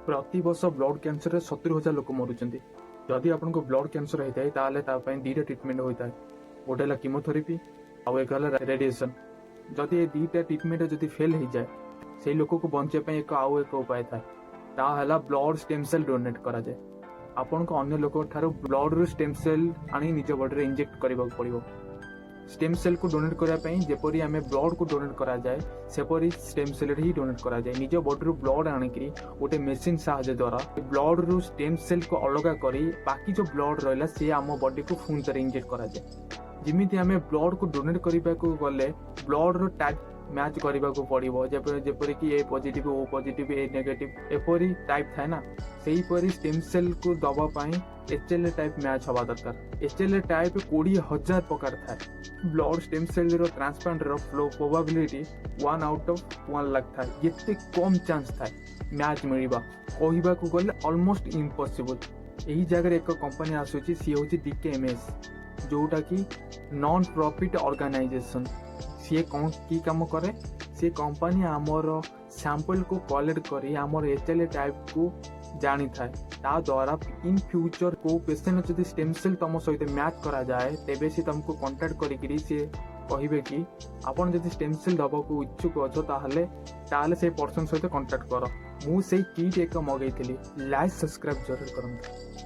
प्रति वर्ष blood cancer 70,000 लोक मरुचंती। जदि आपको ब्लड कैंसर होता है ताले दीटा ट्रिटमेंट होता है, गोटे है कीमोथेरेपी आउ एक रेडिएशन। जदि ये दीटा ट्रिटमेंट जदि फेल हो जाए से लोक को बचाई एक आउ एक उपाय थाए, ताहला ब्लड स्टेम सेल डोनेट करा जाए। आपन को अन्य लोक ठारो ब्लड रो स्टेम सेल आनी निज बॉडी रे इंजेक्ट करबा पड़िबो। स्टेम सेल को डोनेट करा पई जेपरी हमें ब्लड को डोनेट करा जाए सेपरी स्टेम सेल ही डोनेट करा जाए। निज बॉडी रो ब्लड आनिकरी गोटे मेसिन साहाय्य द्वारा ब्लड रो स्टेम सेल को अलग करी बाकी जो ब्लड रहला से आम बॉडी को पुणी थे इंजेक्ट करा जाए। जिमिति आमे ब्लड को डोनेट करबा को गले ब्लड रो टाइप मैच करबा को पड़िबो। जेपरी कि ए पॉजिटिव ओ पॉजिटिव ए नेगेटिव एपरी टाइप थाए ना, सेही परी स्टेम सेल को दबा पाई एचएलए टाइप मैच हवा दरकार। एचएलए टाइप 20,000 प्रकार थाए। ब्लड स्टेम सेल रो ट्रांसप्लांट रो flow probability 1 out of 1 lakh थाए। येते कम चांस थाए मैच मिलबा कहबा को गले ऑलमोस्ट इम्पॉसिबल। एही जगह एक कंपनी आसुची सी होची डीकेएमएस, जोटा कि नॉन प्रॉफिट ऑर्गेनाइजेशन। सी कौन की काम करे, सी कंपनी आमर सैंपल को कलेक्ट करी आमर एचएलए टाइप को जानी थाए। ता द्वारा इन फ्यूचर को पेशेंट जदि स्टेम सेल तुम सहित मैच करा जाए तेबे से तुमको कांटेक्ट करी से कहिबे कि आपन जदि स्टेम सेल दबा को इच्छुक अछो ताहले से पर्सन सहित कांटेक्ट करो। मु से किट एक मगैथिली। लाइक सब्सक्राइब जरूर करंतु।